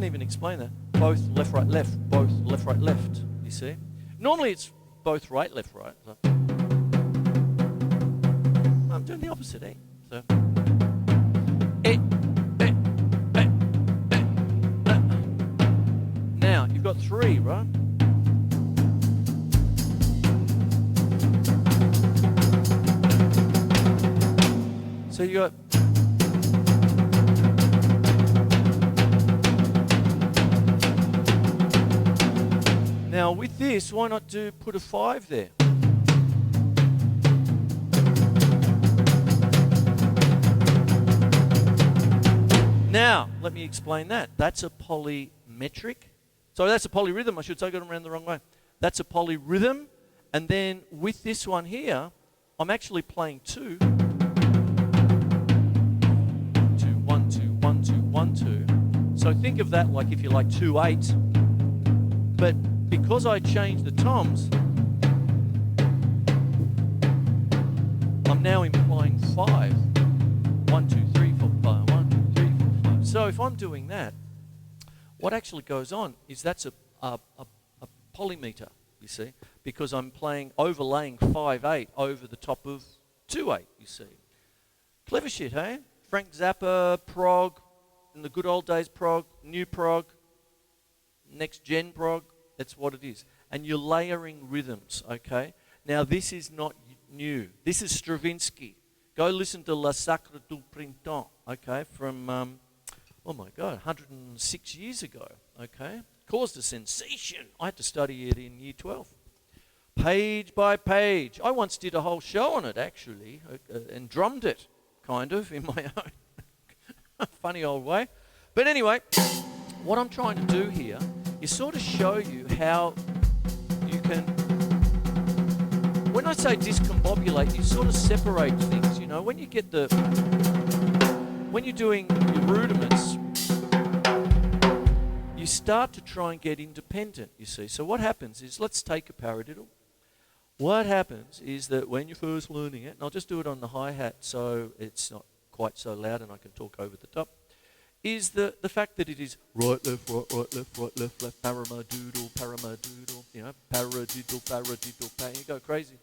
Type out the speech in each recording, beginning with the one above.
can't even explain that. Both left, right, left. Both left, right, left. You see? Normally it's both right, left, right. So I'm doing the opposite, eh? So. Now, you've got 3, right? So you got... Now with this, why not put a 5 there? Now, let me explain that. That's a polymetric. So that's a polyrhythm, I should say. I got them around the wrong way. That's a polyrhythm. And then with this one here, I'm actually playing 2. 2, 1, 2, 1, 2, 1, 2. So think of that like, if you like, 2, 8. But because I changed the toms, I'm now implying 5. 1, 2, 3, 4, 5. 1, 2, 3, 4, 5. So if I'm doing that, what actually goes on is that's a polymeter, you see, because I'm overlaying 5, 8 over the top of 2, 8, you see. Clever shit, hey? Frank Zappa, prog, in the good old days prog, new prog, next gen prog. That's what it is. And you're layering rhythms, okay? Now, this is not new. This is Stravinsky. Go listen to La Sacre du Printemps, okay, from, oh my God, 106 years ago, okay? Caused a sensation. I had to study it in year 12. Page by page. I once did a whole show on it, actually, and drummed it, kind of, in my own funny old way. But anyway, what I'm trying to do here is sort of show you how you can, when I say discombobulate, you sort of separate things, you know. When you get when you're doing your rudiments, you start to try and get independent, you see. So what happens is, let's take a paradiddle. What happens is that when you're first learning it, and I'll just do it on the hi-hat so it's not quite so loud and I can talk over the top, is the fact that it is right, left, right, right, left, right, left, left, paramadoodle, you know, paradiddle, paradiddle, you go crazy.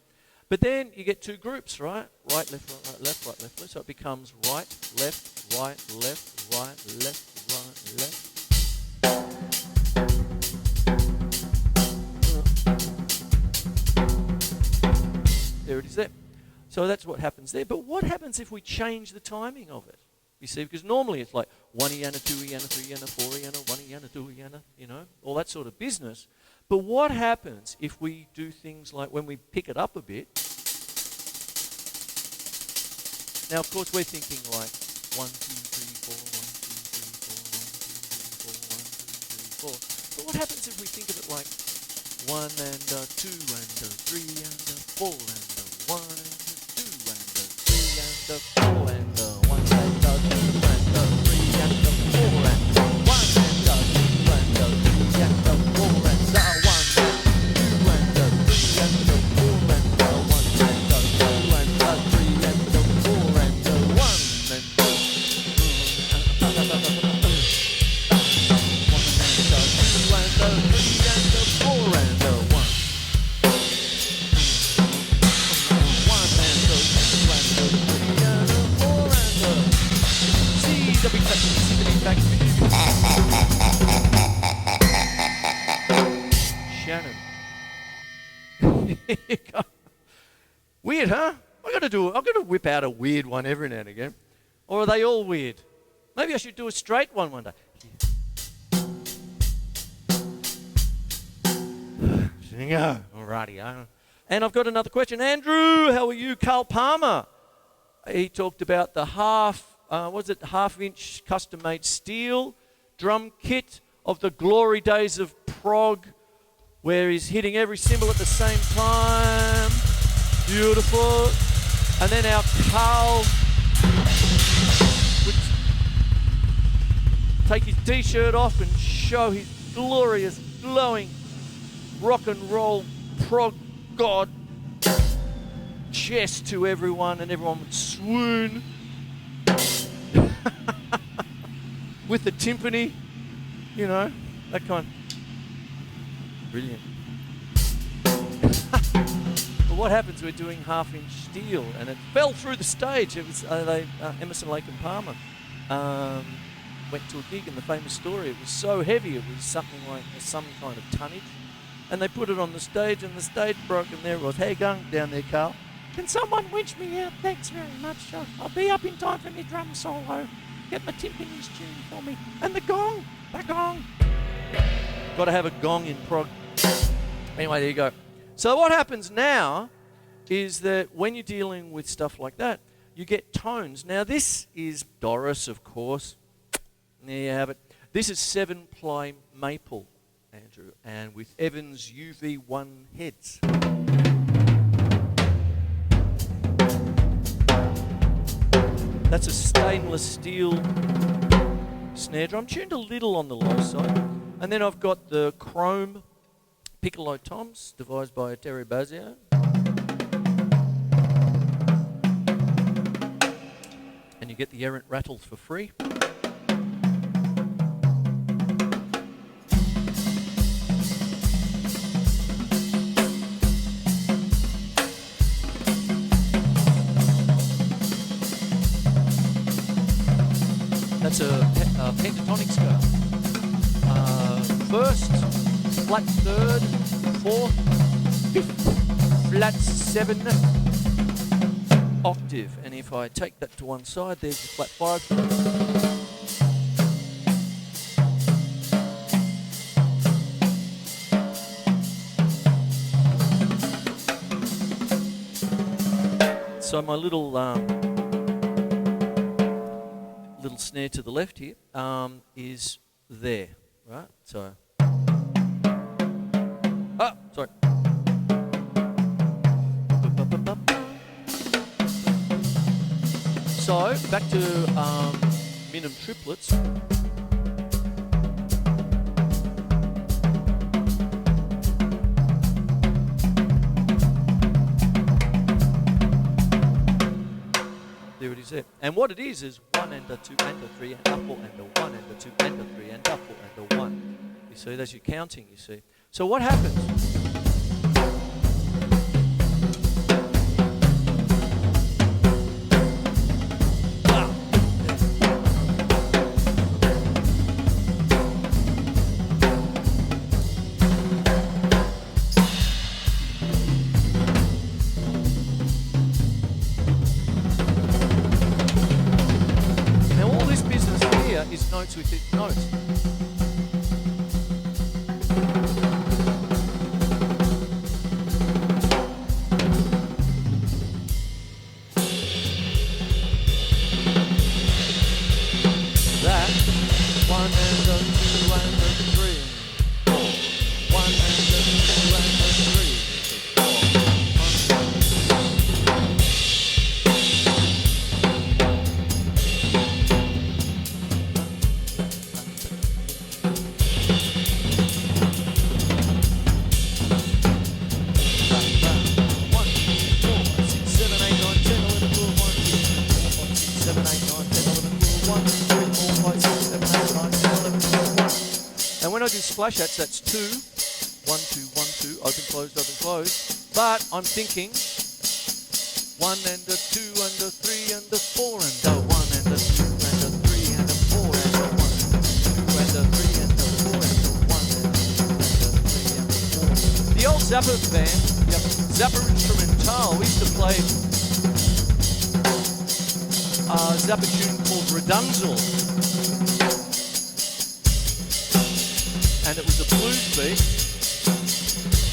But then you get 2 groups, right? Right, left, right, right, left, right, left, left. So it becomes right, left, right, left, right, left, right, left. There it is there. So that's what happens there. But what happens if we change the timing of it? You see, because normally it's like 1 iana, 2 iana, 3 iana, 4 iana, 1 iana, 2 iana, you know, all that sort of business. But what happens if we do things like, when we pick it up a bit? Now, of course, we're thinking like 1, 2, 3, 4, 1, 2, 3, 4, 1, 2, 3, 4. But what happens if we think of it like 1 and 2 and 3 and 4 and 1 and 2 and 3 and 4 and 1 and 2 and 3 and 4 and 1 and 2 and 3 and 4 and 1 and 2 and 3 and 4 and 1 and 2 Shannon. Weird, huh? I've got to whip out a weird one every now and again. Or are they all weird? Maybe I should do a straight one day. Alrighty. And I've got another question. Andrew, how are you? Carl Palmer. He talked about the half-inch custom-made steel drum kit of the glory days of prog, where he's hitting every cymbal at the same time. Beautiful. And then our Carl would take his t-shirt off and show his glorious, glowing rock and roll prog god chest to everyone, and everyone would swoon with the timpani. You know, that kind. Brilliant. But what happens? We're doing half-inch steel, and it fell through the stage. It was Emerson, Lake and Palmer went to a gig, and the famous story. It was so heavy, it was something like some kind of tonnage, and they put it on the stage, and the stage broke, and there it was. Hey, gang, down there, Carl. Can someone winch me out? Thanks very much. I'll be up in time for my drum solo. Get my timpani's tuned for me. And the gong. Got to have a gong in prog. Anyway, there you go. So what happens now is that when you're dealing with stuff like that, you get tones. Now this is Doris, of course. There you have it. This is 7-ply maple, Andrew, and with Evans UV1 heads. That's a stainless steel snare drum, tuned a little on the low side. And then I've got the chrome piccolo toms, devised by Terry Bazio. And you get the errant rattles for free. That's a pentatonic scale. First, flat third, fourth, fifth, flat 7 octave. And if I take that to one side, there's the flat 5. So my little snare to the left here is there, right? So, sorry. So back to minim triplets. There it is there. And what it is 1 and a 2 and a 3 and a 4 and a 1 and a 2 and a 3 and a 4 and a 1. You see, that's your counting, you see. So what happens? Is notes with it, notes. That 1 and a 2 and a 3 and 4. 1 and a 2 and a 3 When I do splash hats, that's 2, 1, 2, 1, 2, open, close, but I'm thinking 1 and a 2 and a 3 and a 4 and a 1 and a 2 and a 3 and a 4 and a 1 and a 2 and a 3 and a 4 and a 1 and a 2 and a 3 and a 4. The old Zappa band, Zappa Instrumental, we used to play a Zappa tune called Redunzel. And it was a blues beat,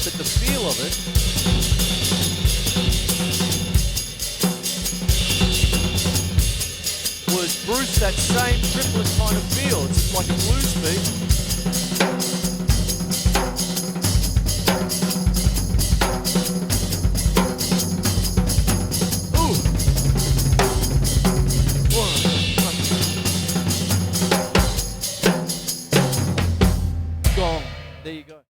but the feel of it was Bruce, that same triplet kind of feel. It's like a blues beat,